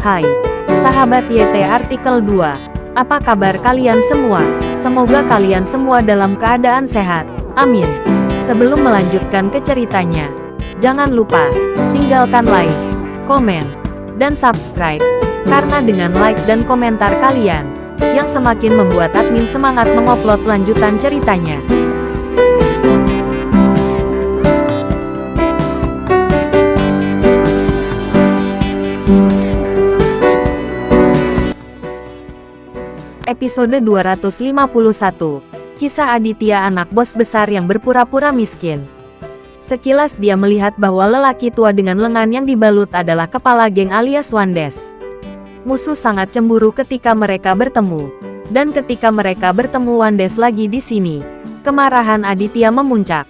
Hai, sahabat YT Artikel 2. Apa kabar kalian semua? Semoga kalian semua dalam keadaan sehat. Amin. Sebelum melanjutkan ke ceritanya, jangan lupa tinggalkan like, komen, dan subscribe. Karena dengan like dan komentar kalian, yang semakin membuat admin semangat mengupload lanjutan ceritanya. Episode 251. Kisah Aditya, anak bos besar yang berpura-pura miskin. Sekilas dia melihat bahwa lelaki tua dengan lengan yang dibalut adalah kepala geng alias Wandes. Musuh sangat cemburu ketika mereka bertemu. Dan ketika mereka bertemu Wandes lagi di sini, kemarahan Aditya memuncak.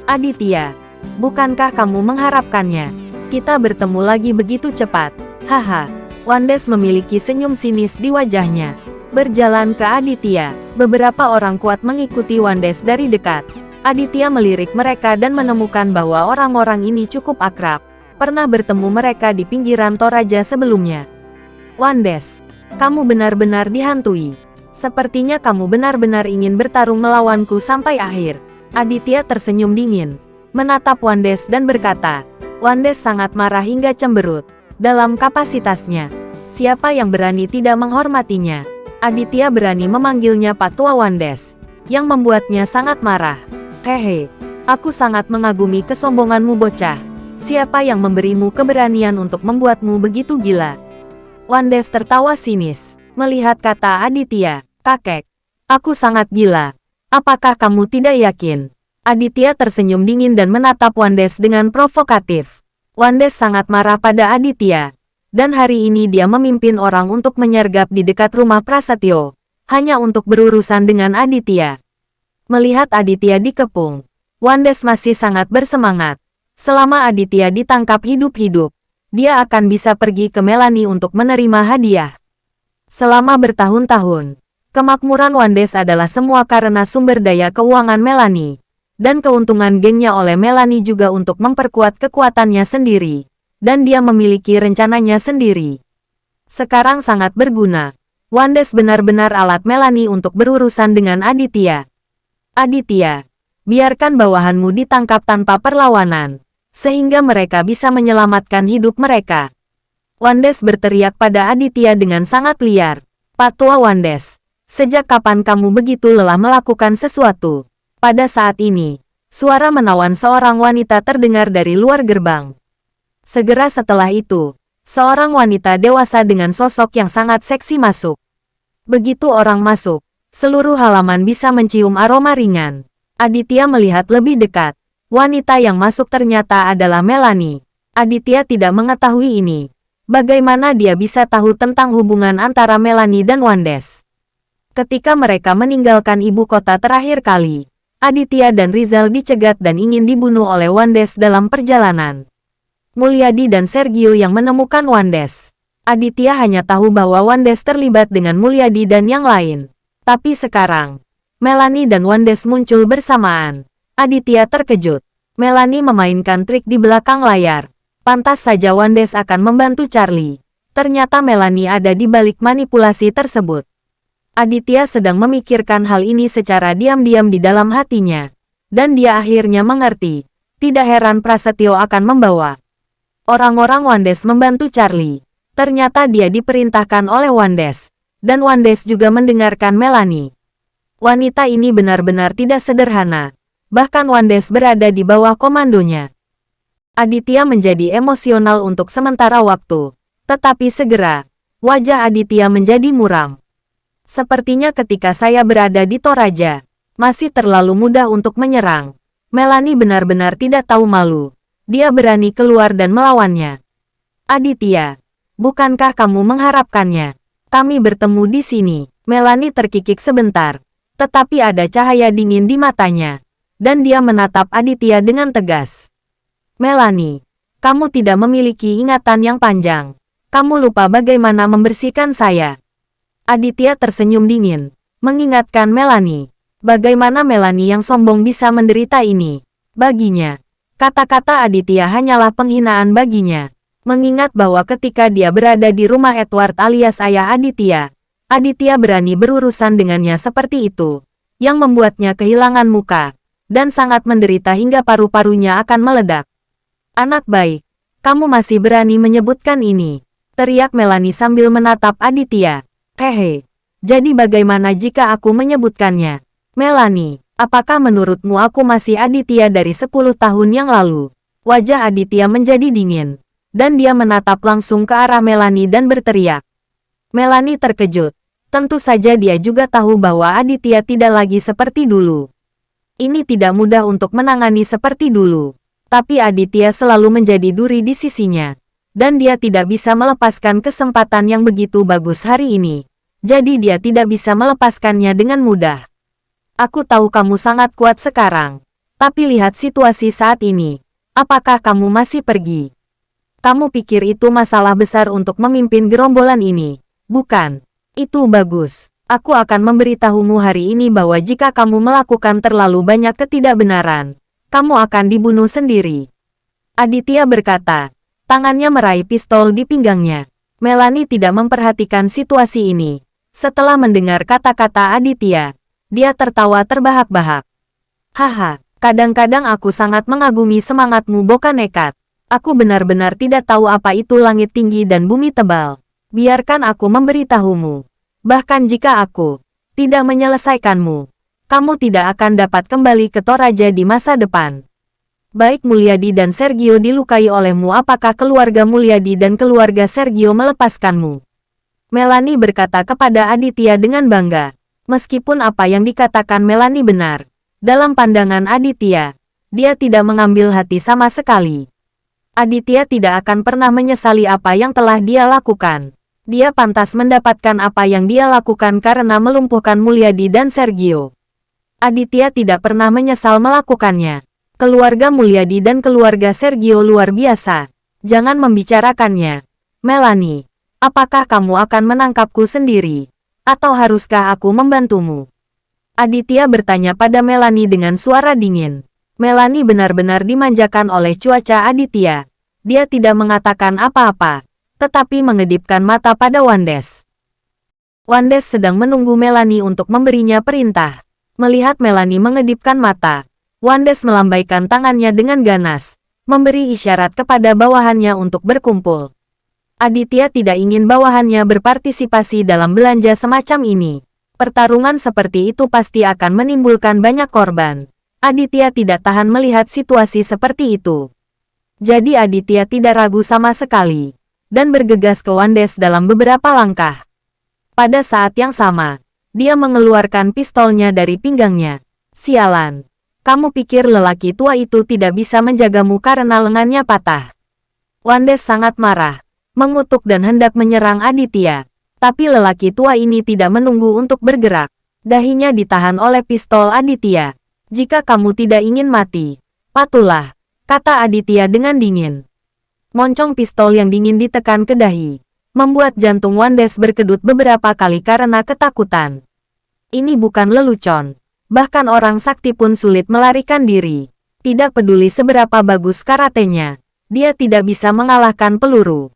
Aditya, bukankah kamu mengharapkannya? Kita bertemu lagi begitu cepat. Haha. Wandes memiliki senyum sinis di wajahnya. Berjalan ke Aditya, beberapa orang kuat mengikuti Wandes dari dekat. Aditya melirik mereka dan menemukan bahwa orang-orang ini cukup akrab. Pernah bertemu mereka di pinggiran Toraja sebelumnya. Wandes, kamu benar-benar dihantui. Sepertinya kamu benar-benar ingin bertarung melawanku sampai akhir. Aditya tersenyum dingin, menatap Wandes dan berkata, Wandes sangat marah hingga cemberut. Dalam kapasitasnya, siapa yang berani tidak menghormatinya? Aditya berani memanggilnya Pak Tua Wandes, yang membuatnya sangat marah. Hehe, aku sangat mengagumi kesombonganmu bocah. Siapa yang memberimu keberanian untuk membuatmu begitu gila? Wandes tertawa sinis, melihat kata Aditya. Kakek, aku sangat gila. Apakah kamu tidak yakin? Aditya tersenyum dingin dan menatap Wandes dengan provokatif. Wandes sangat marah pada Aditya. Dan hari ini dia memimpin orang untuk menyergap di dekat rumah Prasetyo, hanya untuk berurusan dengan Aditya. Melihat Aditya dikepung, Wandes masih sangat bersemangat. Selama Aditya ditangkap hidup-hidup, dia akan bisa pergi ke Melanie untuk menerima hadiah. Selama bertahun-tahun, kemakmuran Wandes adalah semua karena sumber daya keuangan Melanie, dan keuntungan gengnya oleh Melanie juga untuk memperkuat kekuatannya sendiri. Dan dia memiliki rencananya sendiri. Sekarang sangat berguna. Wandes benar-benar alat Melanie untuk berurusan dengan Aditya. Aditya, biarkan bawahanmu ditangkap tanpa perlawanan, sehingga mereka bisa menyelamatkan hidup mereka. Wandes berteriak pada Aditya dengan sangat liar. Pak Tua Wandes, sejak kapan kamu begitu lelah melakukan sesuatu? Pada saat ini, suara menawan seorang wanita terdengar dari luar gerbang. Segera setelah itu, seorang wanita dewasa dengan sosok yang sangat seksi masuk. Begitu orang masuk, seluruh halaman bisa mencium aroma ringan. Aditya melihat lebih dekat. Wanita yang masuk ternyata adalah Melanie. Aditya tidak mengetahui ini. Bagaimana dia bisa tahu tentang hubungan antara Melanie dan Wandes? Ketika mereka meninggalkan ibu kota terakhir kali, Aditya dan Rizal dicegat dan ingin dibunuh oleh Wandes dalam perjalanan. Mulyadi dan Sergio yang menemukan Wandes. Aditya hanya tahu bahwa Wandes terlibat dengan Mulyadi dan yang lain. Tapi sekarang, Melanie dan Wandes muncul bersamaan. Aditya terkejut. Melanie memainkan trik di belakang layar. Pantas saja Wandes akan membantu Charlie. Ternyata Melanie ada di balik manipulasi tersebut. Aditya sedang memikirkan hal ini secara diam-diam di dalam hatinya. Dan dia akhirnya mengerti. Tidak heran Prasetyo akan membawa orang-orang Wandes membantu Charlie. Ternyata dia diperintahkan oleh Wandes. Dan Wandes juga mendengarkan Melanie. Wanita ini benar-benar tidak sederhana. Bahkan Wandes berada di bawah komandonya. Aditya menjadi emosional untuk sementara waktu. Tetapi segera, wajah Aditya menjadi muram. Sepertinya ketika saya berada di Toraja, masih terlalu mudah untuk menyerang. Melanie benar-benar tidak tahu malu. Dia berani keluar dan melawannya. Aditya, bukankah kamu mengharapkannya? Kami bertemu di sini. Melanie terkikik sebentar. Tetapi ada cahaya dingin di matanya. Dan dia menatap Aditya dengan tegas. Melanie, kamu tidak memiliki ingatan yang panjang. Kamu lupa bagaimana membersihkan saya. Aditya tersenyum dingin, mengingatkan Melanie. Bagaimana Melanie yang sombong bisa menderita ini? Baginya, kata-kata Aditya hanyalah penghinaan baginya. Mengingat bahwa ketika dia berada di rumah Edward alias ayah Aditya, Aditya berani berurusan dengannya seperti itu, yang membuatnya kehilangan muka, dan sangat menderita hingga paru-parunya akan meledak. Anak baik, kamu masih berani menyebutkan ini, teriak Melanie sambil menatap Aditya. Hehe, jadi bagaimana jika aku menyebutkannya? Melanie, apakah menurutmu aku masih Aditya dari 10 tahun yang lalu? Wajah Aditya menjadi dingin, dan dia menatap langsung ke arah Melanie dan berteriak. Melanie terkejut. Tentu saja dia juga tahu bahwa Aditya tidak lagi seperti dulu. Ini tidak mudah untuk menangani seperti dulu. Tapi Aditya selalu menjadi duri di sisinya. Dan dia tidak bisa melepaskan kesempatan yang begitu bagus hari ini. Jadi dia tidak bisa melepaskannya dengan mudah. Aku tahu kamu sangat kuat sekarang. Tapi lihat situasi saat ini. Apakah kamu masih pergi? Kamu pikir itu masalah besar untuk memimpin gerombolan ini? Bukan. Itu bagus. Aku akan memberitahumu hari ini bahwa jika kamu melakukan terlalu banyak ketidakbenaran, kamu akan dibunuh sendiri. Aditya berkata. Tangannya meraih pistol di pinggangnya. Melanie tidak memperhatikan situasi ini. Setelah mendengar kata-kata Aditya, dia tertawa terbahak-bahak. Haha, kadang-kadang aku sangat mengagumi semangatmu Boka Nekat. Aku benar-benar tidak tahu apa itu langit tinggi dan bumi tebal. Biarkan aku memberitahumu. Bahkan jika aku tidak menyelesaikanmu, kamu tidak akan dapat kembali ke Toraja di masa depan. Baik Mulyadi dan Sergio dilukai olehmu, apakah keluarga Mulyadi dan keluarga Sergio melepaskanmu? Melanie berkata kepada Aditya dengan bangga. Meskipun apa yang dikatakan Melanie benar, dalam pandangan Aditya, dia tidak mengambil hati sama sekali. Aditya tidak akan pernah menyesali apa yang telah dia lakukan. Dia pantas mendapatkan apa yang dia lakukan karena melumpuhkan Mulyadi dan Sergio. Aditya tidak pernah menyesal melakukannya. Keluarga Mulyadi dan keluarga Sergio luar biasa. Jangan membicarakannya. Melanie, apakah kamu akan menangkapku sendiri? Atau haruskah aku membantumu? Aditya bertanya pada Melanie dengan suara dingin. Melanie benar-benar dimanjakan oleh cuaca Aditya. Dia tidak mengatakan apa-apa, tetapi mengedipkan mata pada Wandes. Wandes sedang menunggu Melanie untuk memberinya perintah. Melihat Melanie mengedipkan mata, Wandes melambaikan tangannya dengan ganas, memberi isyarat kepada bawahannya untuk berkumpul. Aditya tidak ingin bawahannya berpartisipasi dalam belanja semacam ini. Pertarungan seperti itu pasti akan menimbulkan banyak korban. Aditya tidak tahan melihat situasi seperti itu. Jadi Aditya tidak ragu sama sekali dan bergegas ke Wandes dalam beberapa langkah. Pada saat yang sama, dia mengeluarkan pistolnya dari pinggangnya. Sialan, kamu pikir lelaki tua itu tidak bisa menjagamu karena lengannya patah? Wandes sangat marah, mengutuk dan hendak menyerang Aditya. Tapi lelaki tua ini tidak menunggu untuk bergerak. Dahinya ditahan oleh pistol Aditya. Jika kamu tidak ingin mati, patuhlah, kata Aditya dengan dingin. Moncong pistol yang dingin ditekan ke dahi, membuat jantung Wandes berkedut beberapa kali karena ketakutan. Ini bukan lelucon. Bahkan orang sakti pun sulit melarikan diri. Tidak peduli seberapa bagus karatenya, dia tidak bisa mengalahkan peluru.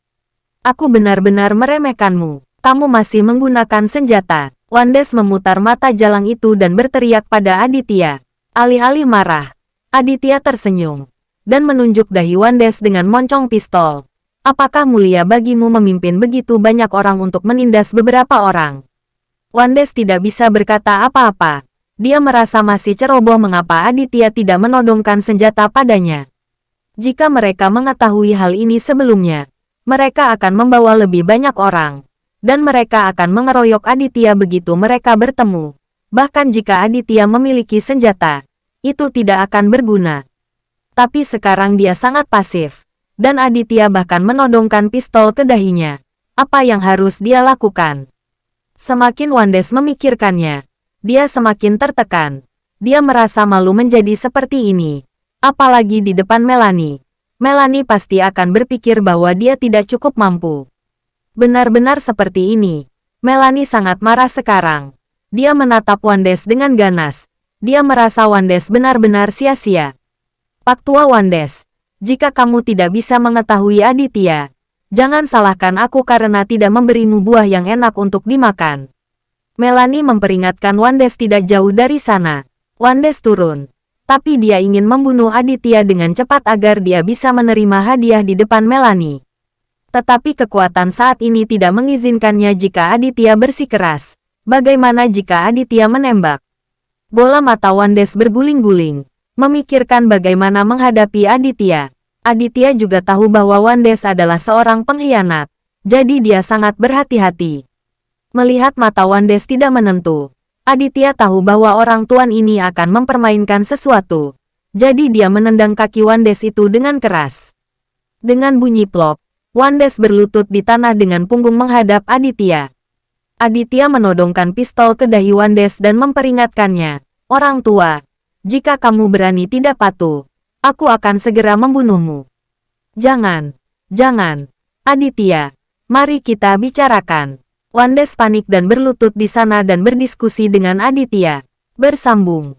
Aku benar-benar meremehkanmu. Kamu masih menggunakan senjata. Wandes memutar mata jalang itu dan berteriak pada Aditya. Alih-alih marah, Aditya tersenyum dan menunjuk dahi Wandes dengan moncong pistol. Apakah mulia bagimu memimpin begitu banyak orang untuk menindas beberapa orang? Wandes tidak bisa berkata apa-apa. Dia merasa masih ceroboh mengapa Aditya tidak menodongkan senjata padanya. Jika mereka mengetahui hal ini sebelumnya, mereka akan membawa lebih banyak orang. Dan mereka akan mengeroyok Aditya begitu mereka bertemu. Bahkan jika Aditya memiliki senjata, itu tidak akan berguna. Tapi sekarang dia sangat pasif. Dan Aditya bahkan menodongkan pistol ke dahinya. Apa yang harus dia lakukan? Semakin Wandes memikirkannya, dia semakin tertekan. Dia merasa malu menjadi seperti ini. Apalagi di depan Melanie. Melanie pasti akan berpikir bahwa dia tidak cukup mampu. Benar-benar seperti ini. Melanie sangat marah sekarang. Dia menatap Wandes dengan ganas. Dia merasa Wandes benar-benar sia-sia. Pak Tua Wandes, jika kamu tidak bisa mengetahui Aditya, Jangan salahkan aku karena tidak memberimu buah yang enak untuk dimakan. Melanie memperingatkan Wandes tidak jauh dari sana. Wandes turun. Tapi dia ingin membunuh Aditya dengan cepat agar dia bisa menerima hadiah di depan Melanie. Tetapi kekuatan saat ini tidak mengizinkannya jika Aditya bersikeras. Bagaimana jika Aditya menembak? Bola mata Wandes berguling-guling, memikirkan bagaimana menghadapi Aditya. Aditya juga tahu bahwa Wandes adalah seorang pengkhianat, jadi dia sangat berhati-hati. Melihat mata Wandes tidak menentu, Aditya tahu bahwa orang tuan ini akan mempermainkan sesuatu. Jadi dia menendang kaki Wandes itu dengan keras. Dengan bunyi plop, Wandes berlutut di tanah dengan punggung menghadap Aditya. Aditya menodongkan pistol ke dahi Wandes dan memperingatkannya, "Orang tua, jika kamu berani tidak patuh, aku akan segera membunuhmu." Jangan, Aditya, mari kita bicarakan." Wandes panik dan berlutut di sana dan berdiskusi dengan Aditya. Bersambung.